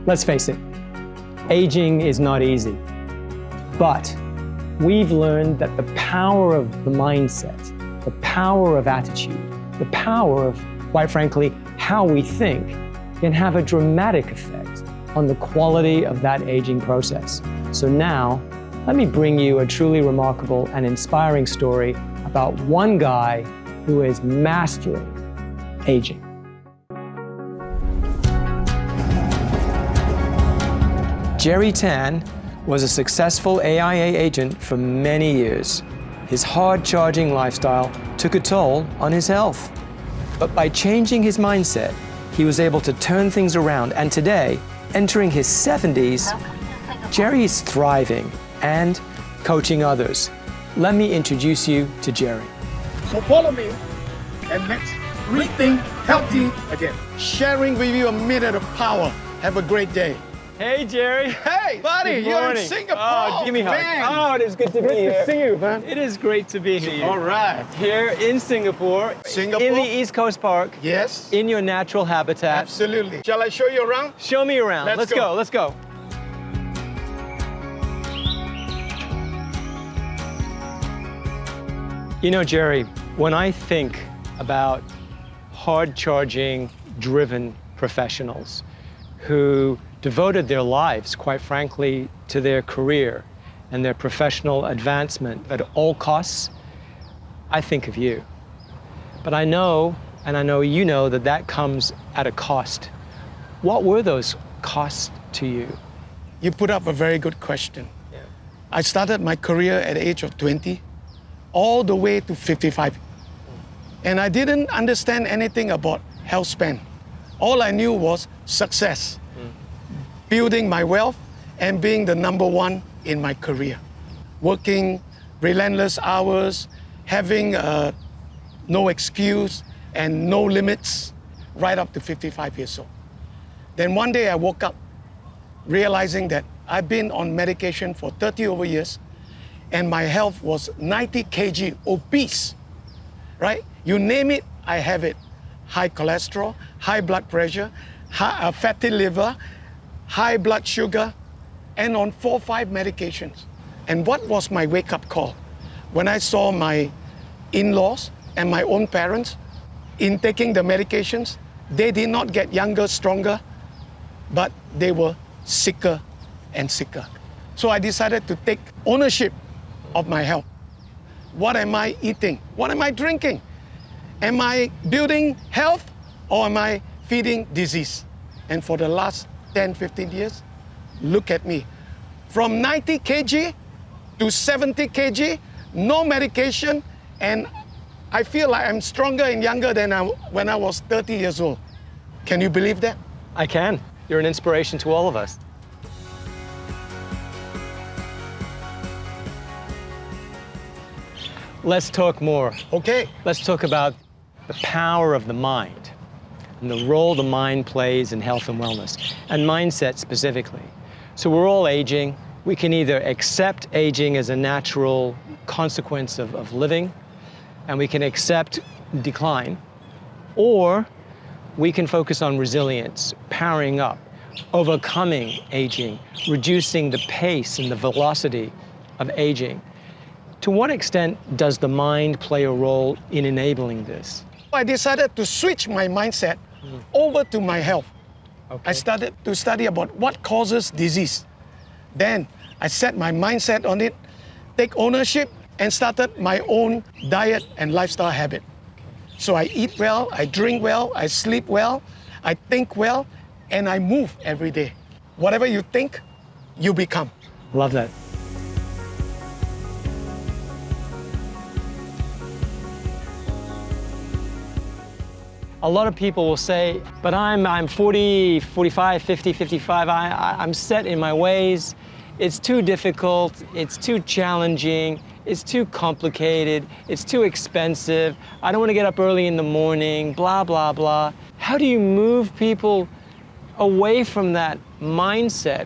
Let's face it, aging is not easy. But we've learned that the power of the mindset, the power of attitude, the power of, quite frankly, how we think can have a dramatic effect on the quality of that aging process. So now, let me bring you a truly remarkable and inspiring story about one guy who is mastering aging. Jerry Tan was a successful AIA agent for many years. His hard-charging lifestyle took a toll on his health. But by changing his mindset, he was able to turn things around, and today, entering his 70s, Jerry is thriving and coaching others. Let me introduce you to Jerry. So follow me and let's rethink healthy again. Sharing with you a minute of power. Have a great day. Hey, Jerry. Hey, buddy, Good you're in morning. Singapore. Oh, give me a hug. Man. Oh, it is good to be here. Good to see you, man. It is great to be here. All right. Here in Singapore, Singapore? in the East Coast Park, Yes. in your natural habitat. Absolutely. Shall I show you around? Show me around. Let's Let's go. go. Let's go. You know, Jerry, when I think about hard-charging, driven professionals who devoted their lives, quite frankly, to their career and their professional advancement at all costs, I think of you. But I know, and I know you know, that that comes at a cost. What were those costs to you? You put up a very good question. Yeah. I started my career at the age of 20, all the way to 55. And I didn't understand anything about health span. All I knew was success, building my wealth and being the number one in my career. Working relentless hours, having no excuse and no limits, right up to 55 years old. Then one day I woke up realizing that I've been on medication for 30 over years and my health was 90 kg obese, right? You name it, I have it. High cholesterol, high blood pressure, fatty liver, high blood sugar, and on 4 or 5 medications. And what was my wake-up call? When I saw my in-laws and my own parents in taking the medications, they did not get younger, stronger, but they were sicker and sicker. So I decided to take ownership of my health. What am I eating? What am I drinking? Am I building health or am I feeding disease? And for the last 10, 15 years, look at me. From 90 kg to 70 kg, no medication, and I feel like I'm stronger and younger than when I was 30 years old. Can you believe that? I can. You're an inspiration to all of us. Let's talk more. Okay. Let's talk about the power of the mind and the role the mind plays in health and wellness, and mindset specifically. So we're all aging. We can either accept aging as a natural consequence of living, and we can accept decline, or we can focus on resilience, powering up, overcoming aging, reducing the pace and the velocity of aging. To what extent does the mind play a role in enabling this? I decided to switch my mindset over to my health. Okay. I started to study about what causes disease. Then I set my mindset on it, take ownership, and started my own diet and lifestyle habit. So I eat well, I drink well, I sleep well, I think well, and I move every day. Whatever you think, you become. Love that. A lot of people will say, but I'm 40, 45, 50, 55, I'm set in my ways. It's too difficult, it's too challenging, it's too complicated, it's too expensive, I don't want to get up early in the morning, blah, blah, blah. How do you move people away from that mindset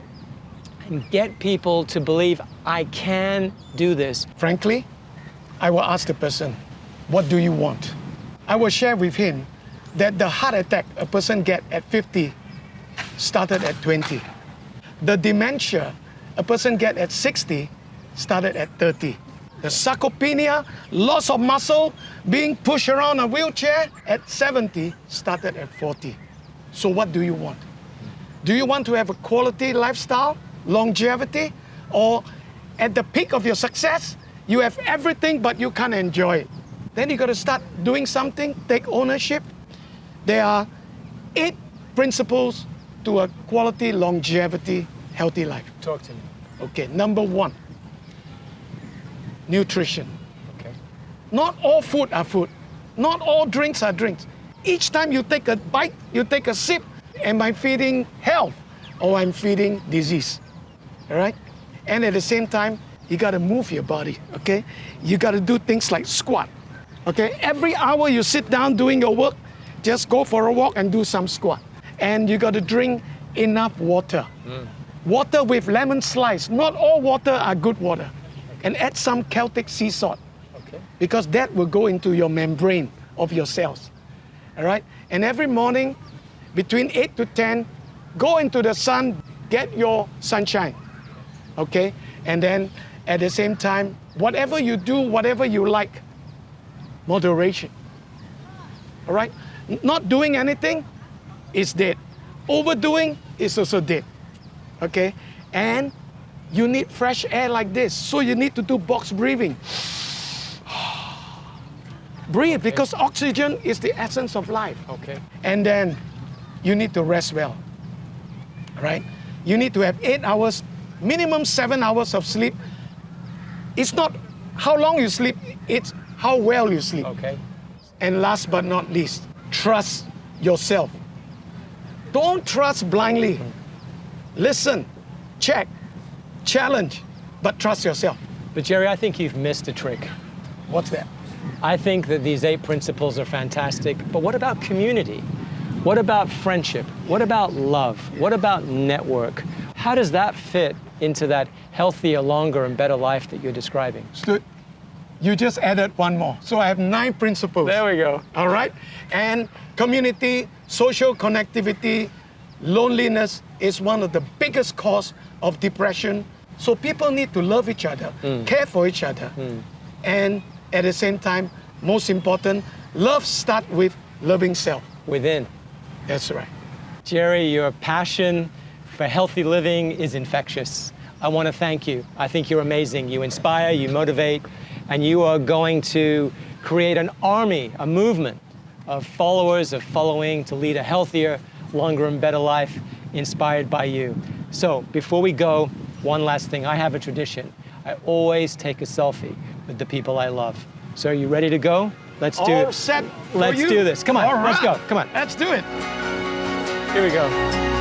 and get people to believe, I can do this? Frankly, I will ask the person, what do you want? I will share with him that the heart attack a person gets at 50 started at 20. The dementia a person gets at 60 started at 30. The sarcopenia, loss of muscle, being pushed around a wheelchair at 70 started at 40. So what do you want? Do you want to have a quality lifestyle, longevity, or at the peak of your success, you have everything but you can't enjoy it? Then you got to start doing something, take ownership. There are 8 principles to a quality, longevity, healthy life. Talk to me. Okay, number 1, nutrition. Okay. Not all food are food. Not all drinks are drinks. Each time you take a bite, you take a sip, am I feeding health or I'm feeding disease? All right? And at the same time, you got to move your body, okay? You got to do things like squat, okay? Every hour you sit down doing your work, just go for a walk and do some squat. And you got to drink enough water. Water with lemon slice. Not all water are good water. And add some Celtic sea salt, Okay. because that will go into your membrane of your cells. All right? And every morning, between 8 to 10, go into the sun, get your sunshine. Okay? And then at the same time, whatever you do, whatever you like, moderation. All right? Not doing anything is dead. Overdoing is also dead. Okay? And you need fresh air like this. So you need to do box breathing. Breathe, because oxygen is the essence of life. Okay. And then you need to rest well. Right? You need to have 8 hours, minimum 7 hours of sleep. It's not how long you sleep, it's how well you sleep. Okay. And last but not least, trust yourself. Don't trust blindly. Listen, check, challenge, but trust yourself. But Jerry, I think you've missed a trick. What's that? I think that these 8 principles are fantastic, but what about community? What about friendship? What about love? What about network? How does that fit into that healthier, longer, and better life that you're describing? Stuart, you just added one more. So I have 9 principles. There we go. All right? And community, social connectivity, loneliness is one of the biggest cause of depression. So people need to love each other, care for each other. And at the same time, most important, love starts with loving self. Within. That's right. Jerry, your passion for healthy living is infectious. I want to thank you. I think you're amazing. You inspire, you motivate, and you are going to create an army, a movement of followers, of following to lead a healthier, longer, and better life inspired by you. So before we go, one last thing. I have a tradition. I always take a selfie with the people I love. So are you ready to go? Let's do All set for Let's you. do this. Come on, All let's go. right. Come on. Let's do it. Here we go.